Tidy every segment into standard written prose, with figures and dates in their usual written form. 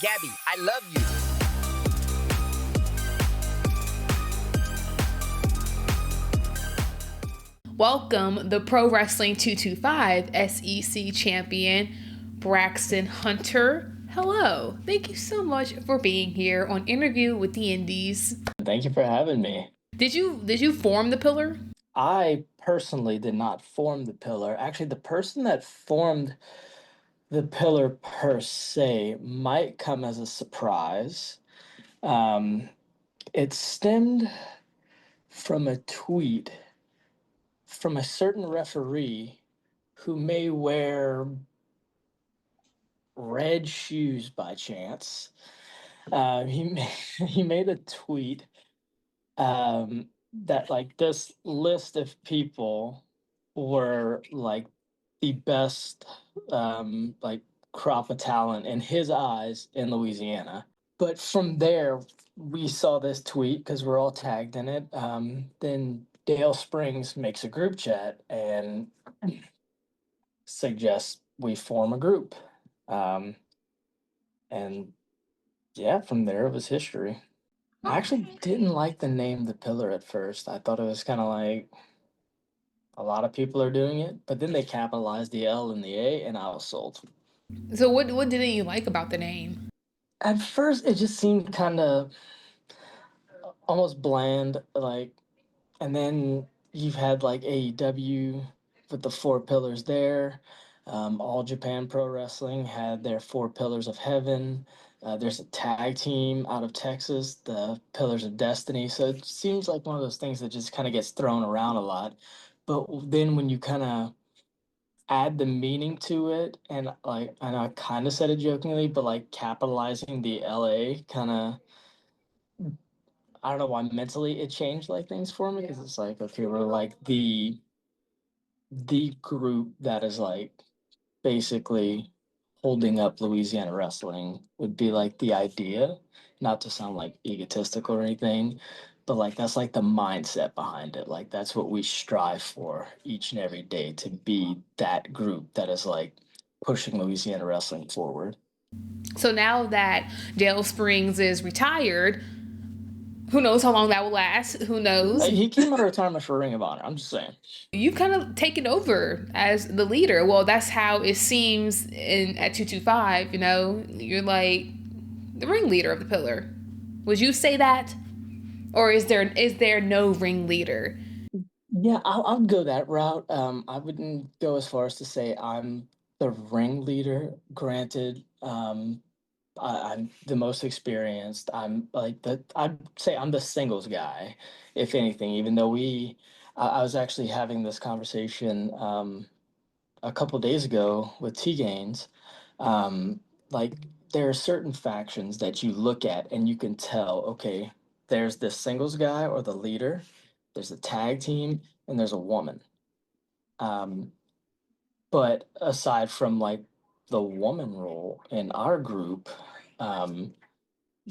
Gabby, I love you. Welcome the Pro Wrestling 225 SEC champion, Braxton Hunter. Hello. Thank you so much for being here on Interview with the Indies. Thank you for having me. Did you form the pillar? I personally did not form the pillar. Actually, the person that formed the pillar per se might come as a surprise. Um, it stemmed from a tweet from a certain referee who may wear red shoes by chance. He made a tweet that like this list of people were like the best like crop of talent in his eyes in Louisiana. But from there, we saw this tweet because we're all tagged in it. Then Dale Springs makes a group chat and suggests we form a group. And yeah, from there it was history. I actually didn't like the name The Pillar at first. I thought it was kind of like a lot of people are doing it, but then they capitalized the L and the A, and I was sold. So what didn't you like about the name? At first, it just seemed kind of almost bland, like, and then you've had like AEW with the four pillars there. All Japan Pro Wrestling had their four pillars of heaven. There's a tag team out of Texas, the Pillars of Destiny. So it seems like one of those things that just kind of gets thrown around a lot. But then when you kind of add the meaning to it, and like, I know I kind of said it jokingly, but like capitalizing the LA kind of, I don't know why mentally it changed like things for me because it's like, okay, we're like the group that is like basically holding up Louisiana wrestling would be like the idea, not to sound like egotistical or anything, but like that's like the mindset behind it. Like that's what we strive for each and every day, to be that group that is like pushing Louisiana wrestling forward. So now that Dale Springs is retired, who knows how long that will last? Who knows? He came out of retirement for Ring of Honor. I'm just saying. You've kind of taken over as the leader. Well, that's how it seems in at 225, You're like the ringleader of the pillar. Would you say that? Or is there no ringleader? Yeah, I'll go that route. I wouldn't go as far as to say I'm the ringleader. Granted, I'm the most experienced. I'm like I'd say I'm the singles guy, if anything. Even though I was actually having this conversation a couple days ago with T Gaines. Um, like there are certain factions that you look at and you can tell, okay, there's this singles guy or the leader, there's a tag team, and there's a woman. Um, but aside from like the woman role in our group, um,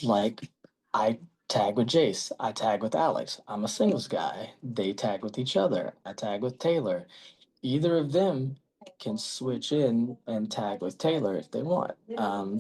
like I tag with Jace, I tag with Alex. I'm a singles guy. They tag with each other. I tag with Taylor. Either of them can switch in and tag with Taylor if they want.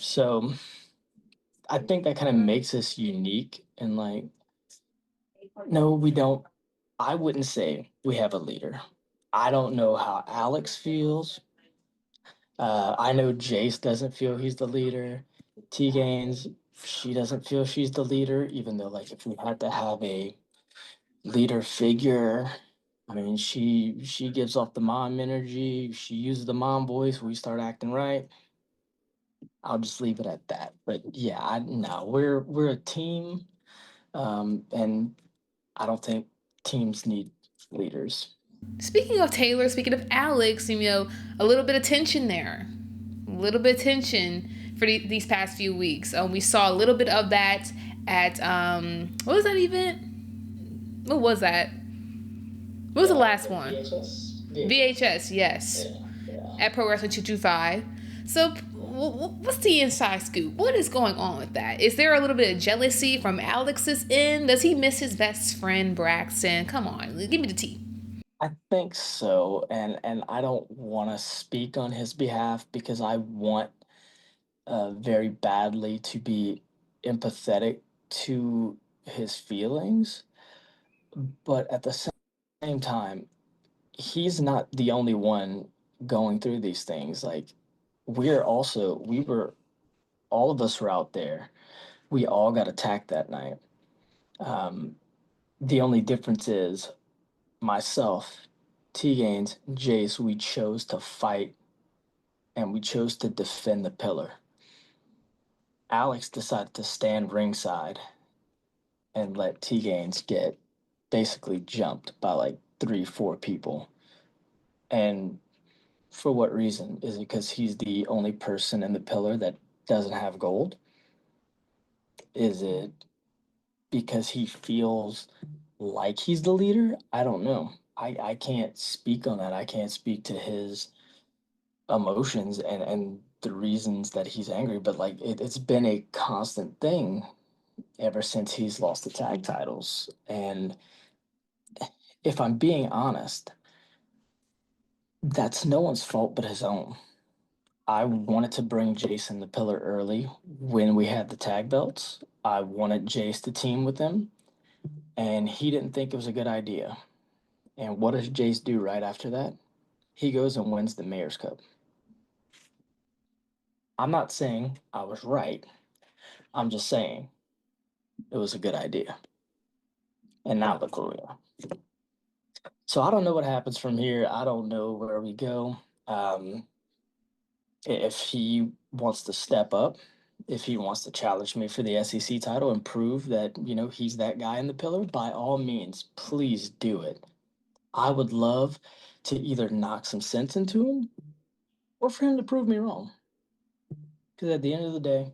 So I think that kind of makes us unique. And like, no, we don't. I wouldn't say we have a leader. I don't know how Alex feels. I know Jace doesn't feel he's the leader. T Gaines, she doesn't feel she's the leader, even though like if we had to have a leader figure, I mean she gives off the mom energy. She uses the mom voice. We start acting right. I'll just leave it at that. But yeah, I no, we're a team, and I don't think teams need leaders. Speaking of Taylor, speaking of Alex, a little bit of tension there. A little bit of tension for these past few weeks. We saw a little bit of that at, what was that event? What was that? What was the last one? VHS, yes. Yeah. At Pro Wrestling 225. So, what's the inside scoop? What is going on with that? Is there a little bit of jealousy from Alex's end? Does he miss his best friend, Braxton? Come on, give me the tea. I think so, and I don't want to speak on his behalf because very badly to be empathetic to his feelings, but at the same time, he's not the only one going through these things. Like, we were, all of us were out there. We all got attacked that night. Um, the only difference is myself, T Gaines, Jace, we chose to fight and we chose to defend the pillar. Alex decided to stand ringside and let T Gaines get basically jumped by like three, four people. And for what reason? Is it because he's the only person in the pillar that doesn't have gold? Is it because he feels like he's the leader? I don't know. I can't speak on that. I can't speak to his emotions and the reasons that he's angry, but like it's been a constant thing ever since he's lost the tag titles. And if I'm being honest, that's no one's fault but his own. I wanted to bring Jason the Pillar early when we had the tag belts. I wanted Jace to team with him, and he didn't think it was a good idea. And what does Jace do right after that? He goes and wins the Mayor's Cup. I'm not saying I was right. I'm just saying it was a good idea. And now look where we are. So I don't know what happens from here. I don't know where we go. Um, if he wants to step up, if he wants to challenge me for the SEC title and prove that, he's that guy in the pillar, by all means, please do it. I would love to either knock some sense into him or for him to prove me wrong. Because at the end of the day,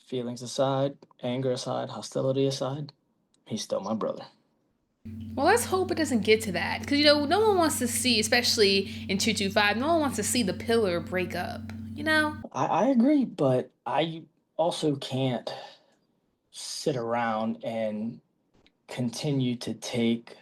feelings aside, anger aside, hostility aside, he's still my brother. Well, let's hope it doesn't get to that. Because, you know, no one wants to see, especially in 225, no one wants to see the pillar break up, you know? I agree, but I also can't sit around and continue to take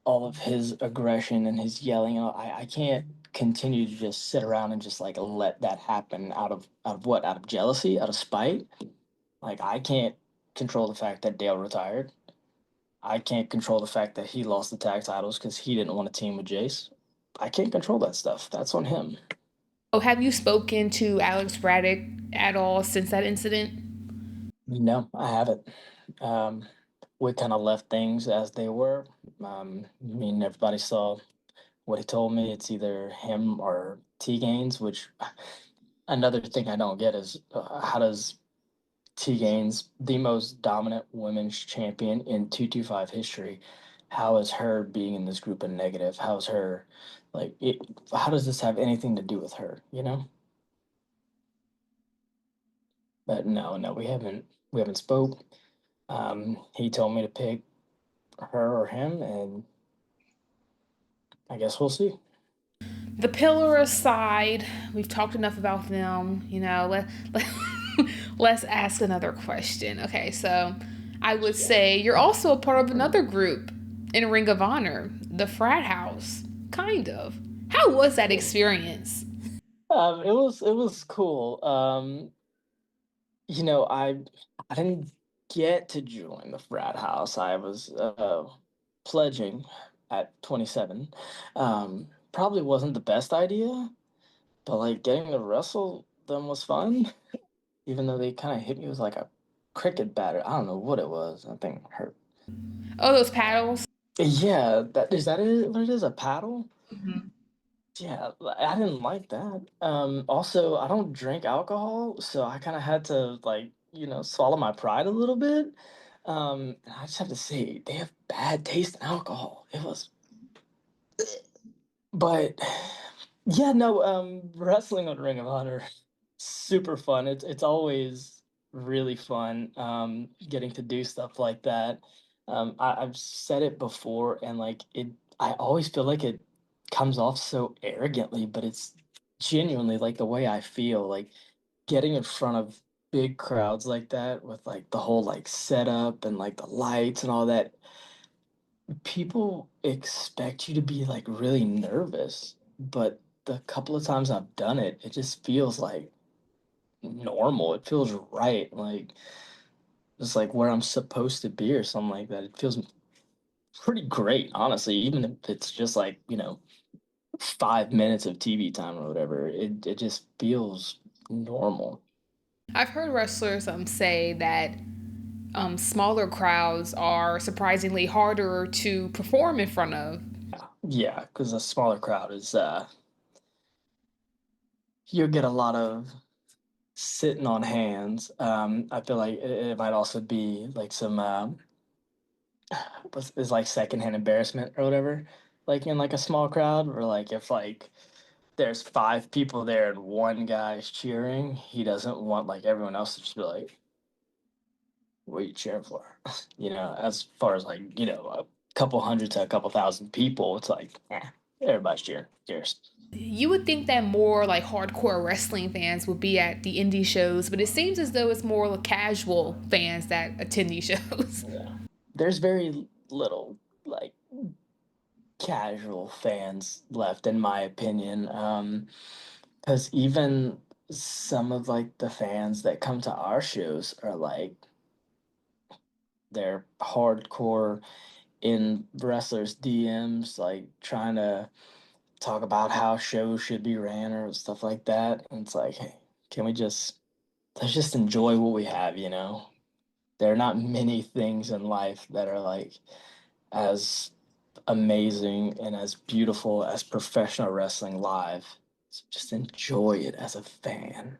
all of his aggression and his yelling. I can't continue to just sit around and just like let that happen out of what? Out of jealousy, out of spite. Like I can't control the fact that Dale retired. I can't control the fact that he lost the tag titles because he didn't want to team with Jace. I can't control that stuff. That's on him. Oh, have you spoken to Alex Braddock at all since that incident? No, I haven't. Um, we kind of left things as they were. I mean, everybody saw what he told me. It's either him or T Gaines, which another thing I don't get is how does T Gaines, the most dominant women's champion in 225 history, how is her being in this group a negative? How's her, like, how does this have anything to do with her, you know? But no, no, we haven't spoke. He told me to pick her or him, and I guess we'll see. The pillar aside, we've talked enough about them. You know, let's ask another question. Okay, so I would say you're also a part of another group in Ring of Honor, the Frat House, kind of. How was that experience? It was cool. I didn't get to join the frat house. I was pledging at 27. Probably wasn't the best idea, but like getting to wrestle them was fun. Even though they kind of hit me with like a cricket batter. I don't know what it was. I think it hurt. Oh, those paddles. Yeah, that it? What it is? A paddle? Mhm. Yeah, I didn't like that. Also, I don't drink alcohol, so I kind of had to like, swallow my pride a little bit. And I just have to say, they have bad taste in alcohol. It was, but yeah, no, wrestling on Ring of Honor, super fun. It's always really fun, getting to do stuff like that. I've said it before, and like I always feel like it comes off so arrogantly, but it's genuinely like the way I feel. Like getting in front of big crowds like that with like the whole like setup and like the lights and all that, people expect you to be like really nervous, but the couple of times I've done it, it just feels like normal. It feels right. Like it's like where I'm supposed to be or something like that. It feels pretty great, honestly. Even if it's just like, 5 minutes of TV time or whatever, it just feels normal. I've heard wrestlers say that smaller crowds are surprisingly harder to perform in front of. Yeah, because a smaller crowd is you'll get a lot of sitting on hands. I feel like it might also be like some is like secondhand embarrassment or whatever. Like in like a small crowd, or like if like there's five people there and one guy's cheering, he doesn't want like everyone else to just be like, "What are you cheering for?" As far as like a couple hundred to a couple thousand people, it's like, everybody's cheering. Who cares? You would think that more like hardcore wrestling fans would be at the indie shows, but it seems as though it's more like casual fans that attend these shows. Yeah. There's very little like casual fans left, in my opinion. Because even some of like the fans that come to our shows are like they're hardcore in wrestlers' DMs, like trying to talk about how shows should be ran or stuff like that. And it's like, hey, can we just let's just enjoy what we have? There are not many things in life that are like as amazing and as beautiful as professional wrestling live. So just enjoy it as a fan.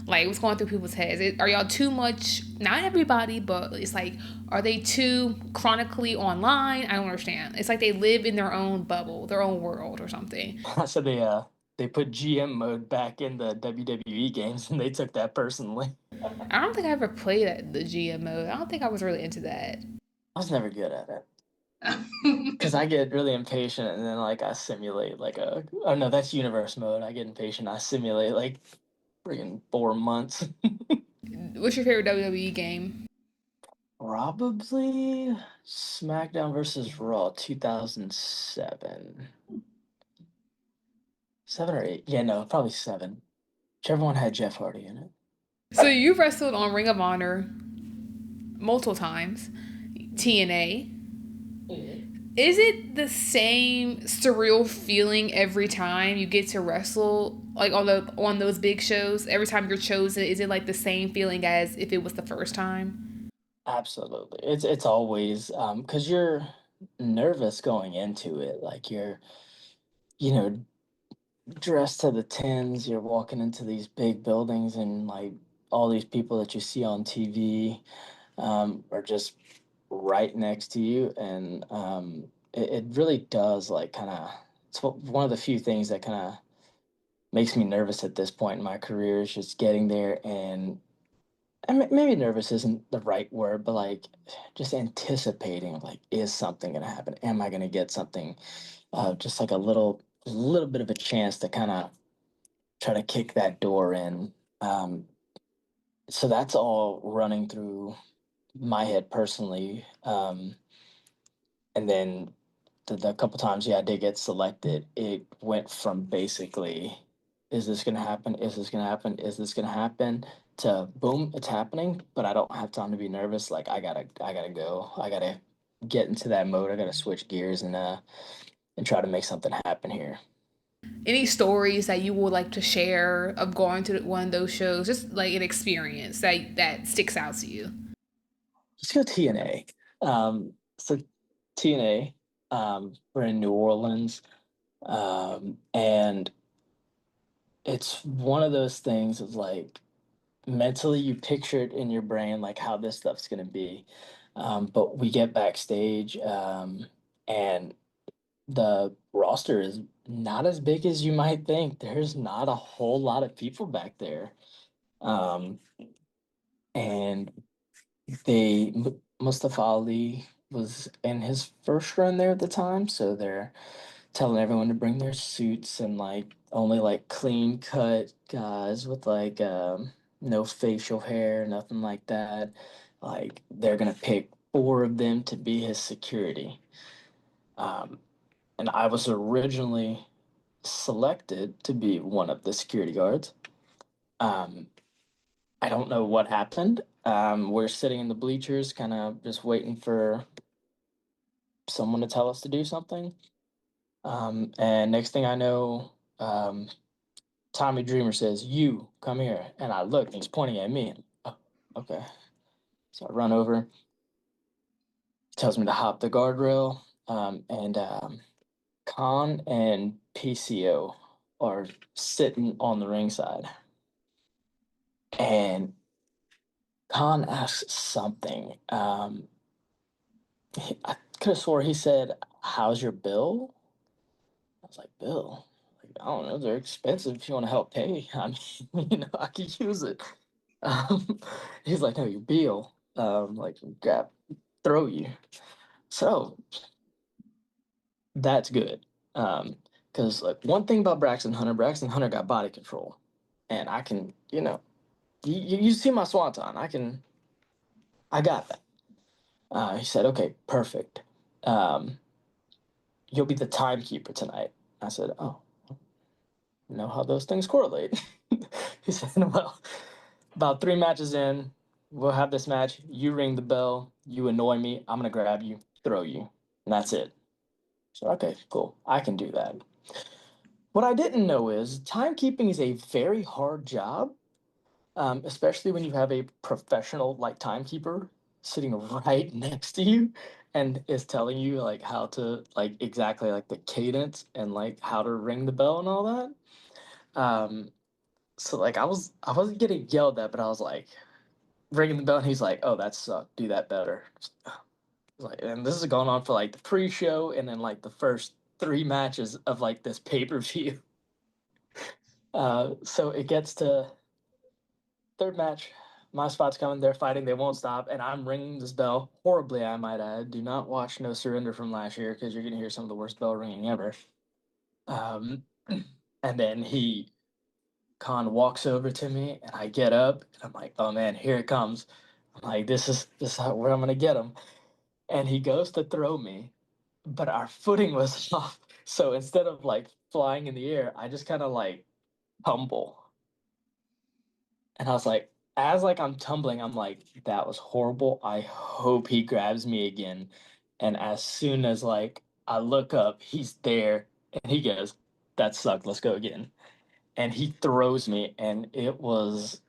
Like, what's going through people's heads? Are y'all too much? Not everybody, but it's like, are they too chronically online? I don't understand. It's like they live in their own bubble, their own world, or something. So they put GM mode back in the WWE games and they took that personally. I don't think I ever played at the GM mode. I don't think I was really into that. I was never good at it because I get really impatient and then like I simulate like oh no, that's universe mode. I get impatient. I simulate like freaking 4 months. What's your favorite WWE game? Probably SmackDown versus Raw 2007. 7 or 8. Yeah, no, probably 7. Whichever one had Jeff Hardy in it. So you wrestled on Ring of Honor multiple times, TNA. Is it the same surreal feeling every time you get to wrestle, like on those big shows? Every time you're chosen, is it like the same feeling as if it was the first time? Absolutely. It's always because you're nervous going into it. Like you're, you know, dressed to the tens, you're walking into these big buildings and like all these people that you see on TV are just right next to you. And it really does like kind of, it's one of the few things that kind of makes me nervous at this point in my career is just getting there and maybe nervous isn't the right word, but like just anticipating like is something gonna happen? Am I gonna get something? Just like a little bit of a chance to kind of try to kick that door in. Um, so that's all running through my head personally. And then the couple times, yeah, I did get selected. It went from basically, is this gonna happen? Is this gonna happen? Is this gonna happen? To boom, it's happening, but I don't have time to be nervous. Like I gotta go. I gotta get into that mode. I gotta switch gears and try to make something happen here. Any stories that you would like to share of going to one of those shows? Just like an experience that sticks out to you. Let's go TNA. So TNA, we're in New Orleans, and it's one of those things of like mentally you picture it in your brain like how this stuff's gonna be. But we get backstage, and the roster is not as big as you might think. There's not a whole lot of people back there. Um, and Mustafa Ali was in his first run there at the time, so they're telling everyone to bring their suits and like only like clean cut guys with like no facial hair, nothing like that. Like they're gonna pick four of them to be his security. Um, and I was originally selected to be one of the security guards. Um, I don't know what happened. We're sitting in the bleachers, kind of just waiting for someone to tell us to do something. And next thing I know, Tommy Dreamer says, "You come here." And I look, and he's pointing at me. And, oh, okay. So I run over, tells me to hop the guardrail. And Khan and PCO are sitting on the ringside. And Khan asks something. I could have swore he said, "How's your bill?" I was like, "Bill? Like, I don't know. They're expensive. If you want to help pay, I mean, I could use it." Um, he's like, "No, your bill. Like, grab, throw you." So that's good. Because like one thing about Braxton Hunter got body control, and I can, you see my swanton. I got that. He said, "Okay, perfect. Um, you'll be the timekeeper tonight." I said, "Oh, you know how those things correlate." He said, "Well, about 3 matches in, we'll have this match. You ring the bell. You annoy me. I'm gonna grab you, throw you, and that's it." So okay, cool. I can do that. What I didn't know is timekeeping is a very hard job, especially when you have a professional like timekeeper sitting right next to you and is telling you like how to like exactly like the cadence and like how to ring the bell and all that. Um, so like I wasn't getting yelled at, but I was like ringing the bell, and he's like, "Oh, that sucked. Do that better." Like, and this is going on for like the pre-show and then like the first 3 matches of like this pay-per-view. So it gets to third match. My spot's coming. They're fighting. They won't stop, and I'm ringing this bell horribly. I might add. Do not watch No Surrender from last year because you're gonna hear some of the worst bell ringing ever. Um, and then Khan walks over to me, and I get up, and I'm like, "Oh man, here it comes." I'm like, "This is where I'm gonna get him." And he goes to throw me, but our footing was off. So instead of like flying in the air, I just kind of like tumble. And I was like, as like I'm tumbling, I'm like, that was horrible. I hope he grabs me again. And as soon as like I look up, he's there and he goes, "That sucked. Let's go again." And he throws me, and it was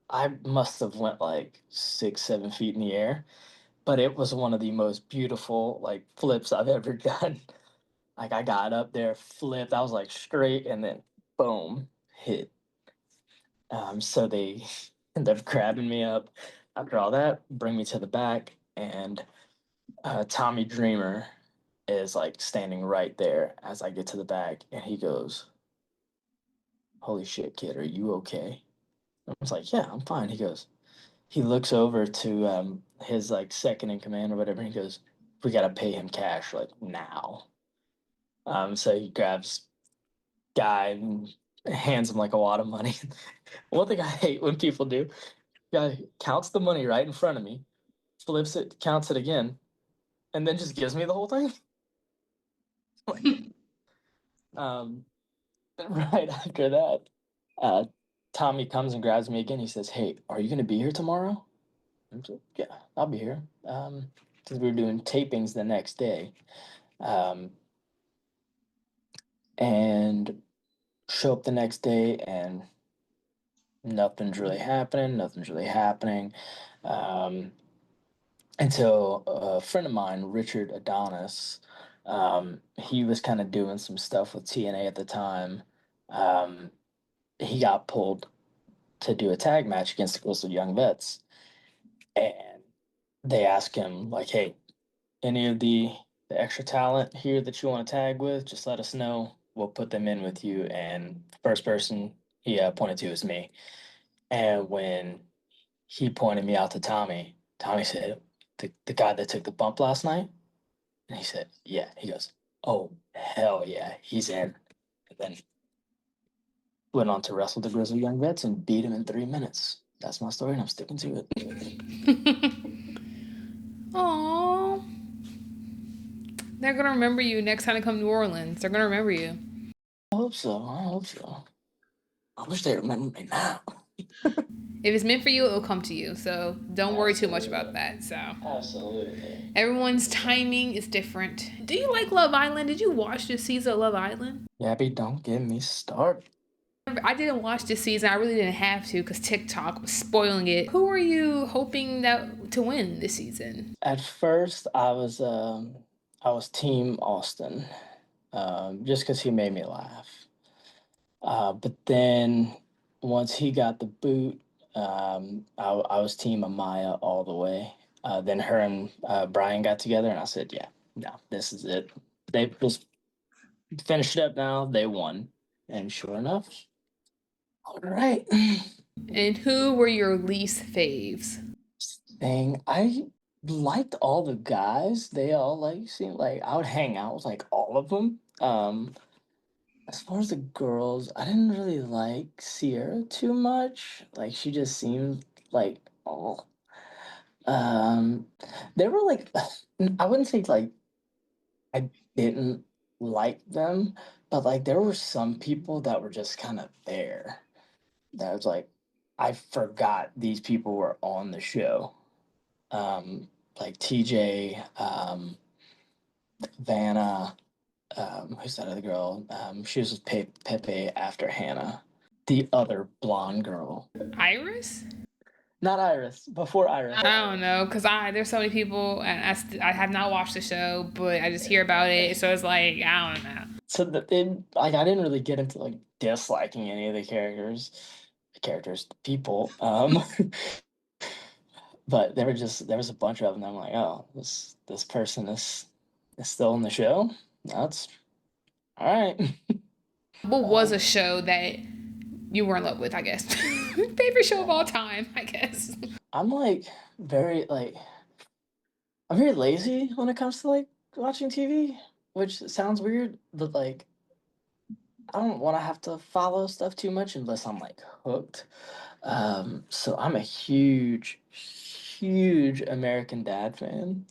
I must have went like 6, 7 feet in the air, but it was one of the most beautiful like flips I've ever done. Like I got up there, flipped, I was like straight, and then boom, hit. So they end up grabbing me up after all that, bring me to the back, and Tommy Dreamer is like standing right there as I get to the back, and he goes, "Holy shit, kid, are you okay?" I was like, "Yeah, I'm fine." He looks over to his like second in command or whatever, and he goes, "We gotta pay him cash like now." So he grabs guy and hands him like a wad of money. One thing I hate when people do, guy counts the money right in front of me, flips it, counts it again, and then just gives me the whole thing. Like, um, right after that, uh, Tommy comes and grabs me again. He says, "Hey, are you gonna be here tomorrow?" I'm like, "Yeah, I'll be here." Because we were doing tapings the next day, um, and show up the next day, and nothing's really happening. Nothing's really happening. Um, until a friend of mine, Richard Adonis, he was kind of doing some stuff with TNA at the time. Um, he got pulled to do a tag match against the Grizzled Young Vets, and they asked him like, "Hey, any of the extra talent here that you want to tag with, just let us know. We'll put them in with you." And the first person he pointed to was me. And when he pointed me out to Tommy, Tommy said, the guy that took the bump last night?" And he said, "Yeah." He goes, "Oh, hell yeah, he's in." And then went on to wrestle the Grizzly Young Vets and beat him in 3 minutes. That's my story, and I'm sticking to it. Aww. They're gonna remember you next time they come to New Orleans. They're gonna remember you. I hope so. I hope so. I wish they remember me now. If it's meant for you, it'll come to you. So don't worry too much about that. So Absolutely. everyone's timing is different. Do you like Love Island? Did you watch this season of Love Island? Gabby, don't get me started. I didn't watch this season. I really didn't have to because TikTok was spoiling it. Who are you hoping that to win this season? At first, I was Team Austin, just because he made me laugh. But then once he got the boot, I was Team Amaya all the way. Then her and Brian got together, and I said, "Yeah, no, this is it. They just finished it up now. They won." And sure enough, all right. And who were your least faves? Thing I liked all the guys. They all like seemed like I would hang out with like all of them. As far as the girls, I didn't really like Sierra too much. Like she just seemed like oh um they were like I wouldn't say like I didn't like them, but like there were some people that were just kind of there. That was like I forgot these people were on the show. Um like TJ, Vanna, who's that other girl? She was with Pepe after Hannah. The other blonde girl. Iris? Not Iris, before Iris. I don't know, cause there's so many people, and I have not watched the show, but I just hear about it, so it's like I don't know. So that they like I didn't really get into like disliking any of the people. But there was a bunch of them. I'm like, oh, this person is still in the show. That's all right. What was a show that you were in love with? I guess favorite show of all time. I guess. I'm like very like I'm very lazy when it comes to like watching TV, which sounds weird, but like I don't want to have to follow stuff too much unless I'm like hooked. So I'm a huge American Dad fan.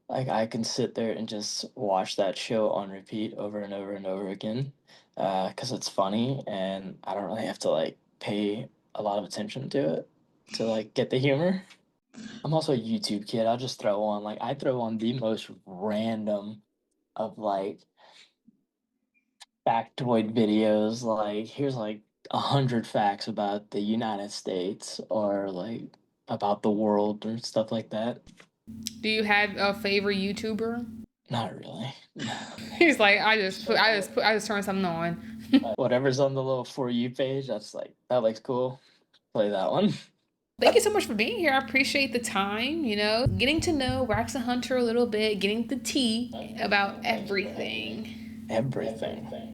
Like I can sit there and just watch that show on repeat over and over and over again, because it's funny and I don't really have to like pay a lot of attention to it to like get the humor. I'm also a YouTube kid. I'll just throw on like I throw on the most random of like factoid videos. Like here's like 100 facts about the United States or like about the world or stuff like that. Do you have a favorite YouTuber? Not really. He's like, I just turned something on. Whatever's on the little for you page, that's like that looks cool. Play that one. Thank you so much for being here. I appreciate the time, getting to know Braxton Hunter a little bit, getting the tea about everything. Everything.